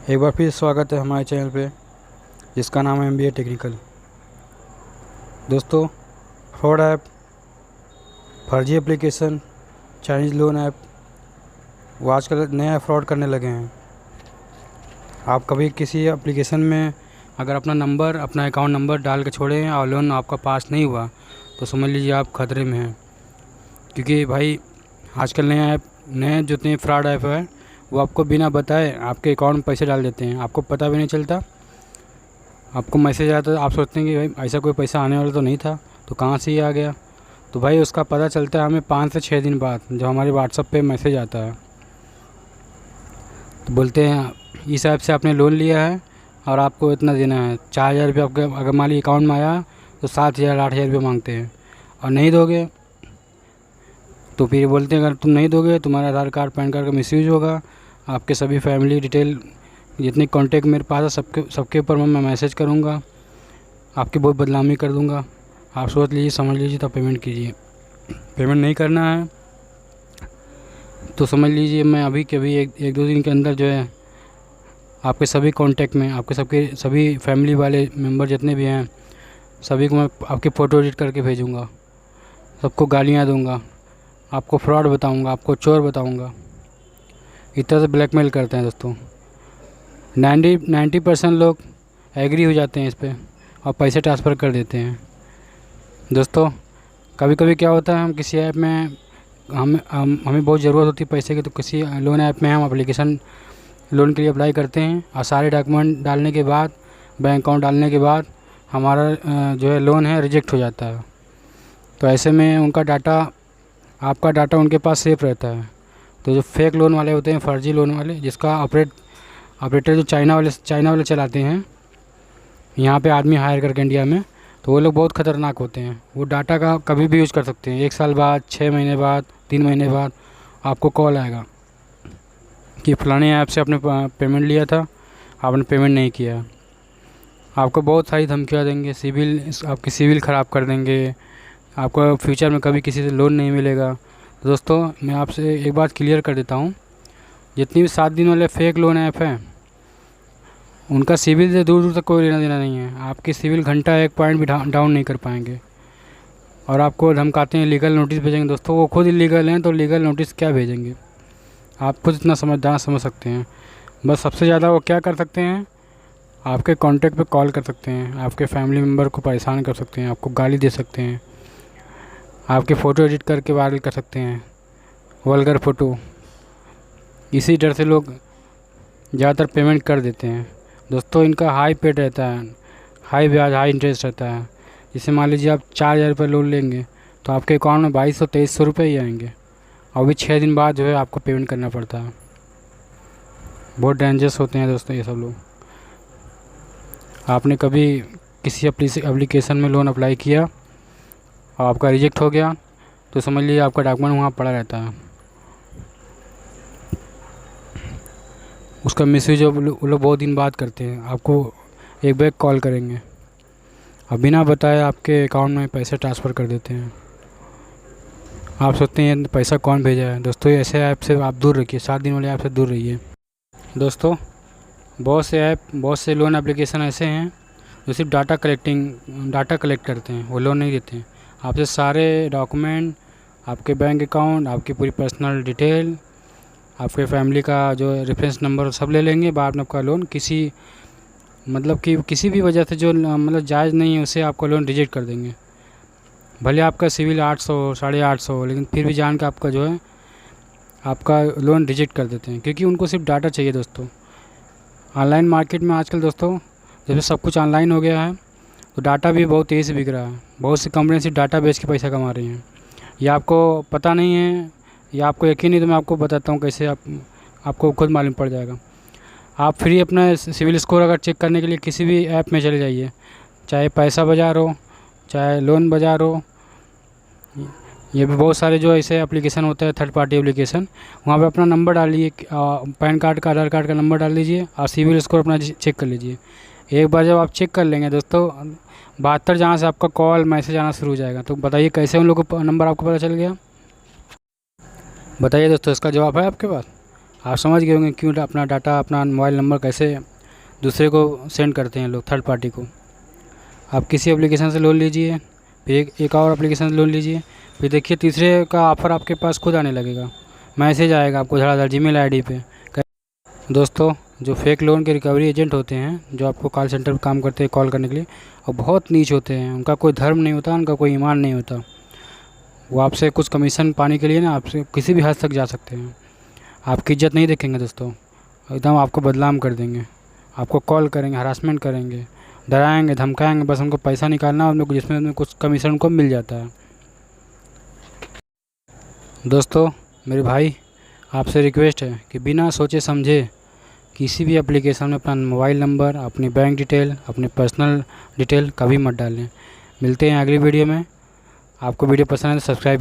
एक बार फिर स्वागत है हमारे चैनल पे, जिसका नाम है MBA टेक्निकल। दोस्तों, फ्रॉड ऐप, फर्जी एप्लीकेशन, चाइनीज़ लोन ऐप, वो आजकल नया फ्रॉड करने लगे हैं। आप कभी किसी एप्लीकेशन में अगर अपना अकाउंट नंबर डाल के छोड़ें और लोन आपका पास नहीं हुआ तो समझ लीजिए आप खतरे में हैं। क्योंकि भाई आजकल नए जितने फ्रॉड ऐप है वो आपको बिना बताए आपके अकाउंट में पैसे डाल देते हैं। आपको पता भी नहीं चलता, आपको मैसेज आता है, आप सोचते हैं कि भाई ऐसा कोई पैसा आने वाला तो नहीं था, तो कहाँ से ये आ गया। तो भाई उसका पता चलता है हमें 5 से 6 दिन बाद, जब हमारे व्हाट्सएप पे मैसेज आता है। तो बोलते हैं इस ऐप से आपने लोन लिया है और आपको इतना देना है, 4,000 रुपये आपके अगर मान ली अकाउंट में आया तो 7,000 8,000 रुपये मांगते हैं। और नहीं दोगे तो फिर बोलते हैं अगर तुम नहीं दोगे तुम्हारा आधार कार्ड पैन कार्ड का मिसयूज होगा, आपके सभी फैमिली डिटेल जितने कॉन्टैक्ट मेरे पास है सबके ऊपर मैं मैसेज करूँगा, आपकी बहुत बदनामी कर दूँगा। आप सोच लीजिए, समझ लीजिए, तब पेमेंट कीजिए। पेमेंट नहीं करना है तो समझ लीजिए मैं अभी के अभी एक दो दिन के अंदर जो है आपके सभी कॉन्टैक्ट में आपके सभी फैमिली वाले मेम्बर जितने भी हैं सभी को मैं आपकी फ़ोटो एडिट करके भेजूँगा, सबको गालियाँ दूँगा, आपको फ्रॉड बताऊँगा, आपको चोर बताऊँगा। इस तरह से ब्लैकमेल करते हैं दोस्तों। 90% लोग एग्री हो जाते हैं इस पर और पैसे ट्रांसफ़र कर देते हैं। दोस्तों, कभी कभी क्या होता है, हम किसी ऐप में हमें बहुत ज़रूरत होती है पैसे की, तो किसी लोन ऐप में हम एप्लीकेशन लोन के लिए अप्लाई करते हैं और सारे डॉक्यूमेंट डालने के बाद, बैंक अकाउंट डालने के बाद हमारा जो है लोन है रिजेक्ट हो जाता है। तो ऐसे में आपका डाटा उनके पास सेफ रहता है। तो जो फेक लोन वाले होते हैं, फर्जी लोन वाले, जिसका ऑपरेटर जो चाइना वाले चलाते हैं यहाँ पे आदमी हायर करके इंडिया में, तो वो लोग बहुत ख़तरनाक होते हैं। वो डाटा का कभी भी यूज़ कर सकते हैं। 1 साल बाद, 6 महीने बाद, 3 महीने बाद आपको कॉल आएगा कि फ़लाने ऐप से आपने पेमेंट लिया था, आपने पेमेंट नहीं किया। आपको बहुत सारी धमकियाँ देंगे, आपकी सिविल ख़राब कर देंगे, आपको फ्यूचर में कभी किसी से लोन नहीं मिलेगा। तो दोस्तों, मैं आपसे एक बात क्लियर कर देता हूँ, जितनी भी 7 दिन वाले फेक लोन ऐप हैं उनका सिविल से दूर दूर तक कोई लेना देना नहीं है। आपकी सिविल घंटा 1 पॉइंट भी डाउन नहीं कर पाएंगे। और आपको धमकाते हैं लीगल नोटिस भेजेंगे। दोस्तों, वो खुद इलीगल हैं तो लीगल नोटिस क्या भेजेंगे। आप खुद इतना समझदार समझ सकते हैं। बस सबसे ज़्यादा वो क्या कर सकते हैं, आपके कॉन्टैक्ट पे कॉल कर सकते हैं, आपके फैमिली मेम्बर को परेशान कर सकते हैं, आपको गाली दे सकते हैं, आपके फ़ोटो एडिट करके वायरल कर सकते हैं, वल्गर फ़ोटो। इसी डर से लोग ज़्यादातर पेमेंट कर देते हैं। दोस्तों, इनका हाई पेड रहता है, हाई ब्याज, हाई इंटरेस्ट रहता है। जैसे मान लीजिए आप 4,000 रुपये लोन लेंगे तो आपके अकाउंट में 2,200-2,300 रुपये ही आएंगे और भी 6 दिन बाद जो है आपको पेमेंट करना पड़ता है। बहुत डेंजरस होते हैं दोस्तों ये सब लोग। आपने कभी किसी एप्लीकेशन में लोन अप्लाई किया और आपका रिजेक्ट हो गया तो समझ लीजिए आपका डॉक्यूमेंट वहाँ पड़ा रहता है। उसका मिसयूज वो लोग बहुत दिन बाद करते हैं, आपको एक बैग कॉल करेंगे और बिना बताए आपके अकाउंट में पैसे ट्रांसफ़र कर देते हैं। आप सोचते हैं पैसा कौन भेजा है। दोस्तों, ऐसे ऐप से आप दूर रखिए, 7 दिन वाले ऐप से दूर रहिए। दोस्तों, बहुत से लोन एप्लीकेशन ऐसे हैं जो सिर्फ डाटा कलेक्ट करते हैं, वो लोन नहीं देते हैं। आपसे सारे डॉक्यूमेंट, आपके बैंक अकाउंट, आपकी पूरी पर्सनल डिटेल, आपके फैमिली का जो रेफरेंस नंबर सब ले लेंगे। बाद में आपका लोन किसी भी वजह से जो जायज़ नहीं है उसे आपका लोन रिजेक्ट कर देंगे। भले आपका सिविल 800 850, लेकिन फिर भी जान के आपका जो है आपका लोन रिजेक्ट कर देते हैं, क्योंकि उनको सिर्फ डाटा चाहिए। दोस्तों, ऑनलाइन मार्केट में आजकल दोस्तों जब सब कुछ ऑनलाइन हो गया है तो डाटा भी बहुत तेज़ी से बिक रहा है। बहुत सी कंपनी सिर्फ डाटा बेच के पैसा कमा रही हैं। या आपको पता नहीं है या आपको यकीन नहीं, तो मैं आपको बताता हूँ कैसे आपको खुद मालूम पड़ जाएगा। आप फ्री अपना सिविल स्कोर अगर चेक करने के लिए किसी भी ऐप में चले जाइए, चाहे पैसा बाज़ार हो, चाहे लोन बाज़ार हो, ये भी बहुत सारे जो ऐसे एप्लीकेशन होते हैं, थर्ड पार्टी एप्लीकेशन, वहाँ पे अपना नंबर डालिए, पैन कार्ड का, आधार कार्ड का नंबर डाल दीजिए और सिविल स्कोर अपना चेक कर लीजिए। एक बार जब आप चेक कर लेंगे दोस्तों, 72 जहाँ से आपका कॉल मैसेज आना शुरू हो जाएगा। तो बताइए कैसे उन लोगों को नंबर आपको पता चल गया। बताइए दोस्तों, इसका जवाब है आपके पास। आप समझ गए होंगे क्यों अपना डाटा, अपना मोबाइल नंबर कैसे दूसरे को सेंड करते हैं लोग, थर्ड पार्टी को। आप किसी एप्लीकेशन से लोन लीजिए, फिर एक और एप्लीकेशन से लोन लीजिए, फिर देखिए तीसरे का ऑफ़र आपके पास खुद आने लगेगा, मैसेज आएगा आपको धड़ाधड़ जीमेल आईडी पे। दोस्तों, जो फेक लोन के रिकवरी एजेंट होते हैं, जो आपको कॉल सेंटर पर काम करते हैं कॉल करने के लिए, और बहुत नीच होते हैं, उनका कोई धर्म नहीं होता, उनका कोई ईमान नहीं होता। वो आपसे कुछ कमीशन पाने के लिए ना आपसे किसी भी हद तक जा सकते हैं। आपकी इज्जत नहीं देखेंगे दोस्तों, एकदम आपको बदनाम कर देंगे, आपको कॉल करेंगे, हरासमेंट करेंगे, डराएंगे, धमकाएंगे, बस उनको पैसा निकालना उनको, जिसमें उन्हें कुछ कमीशन उनको मिल जाता है। दोस्तों, मेरे भाई, आपसे रिक्वेस्ट है कि बिना सोचे समझे किसी भी एप्लीकेशन में अपना मोबाइल नंबर, अपनी बैंक डिटेल, अपनी पर्सनल डिटेल कभी मत डालें। मिलते हैं अगली वीडियो में। आपको वीडियो पसंद है तो सब्सक्राइब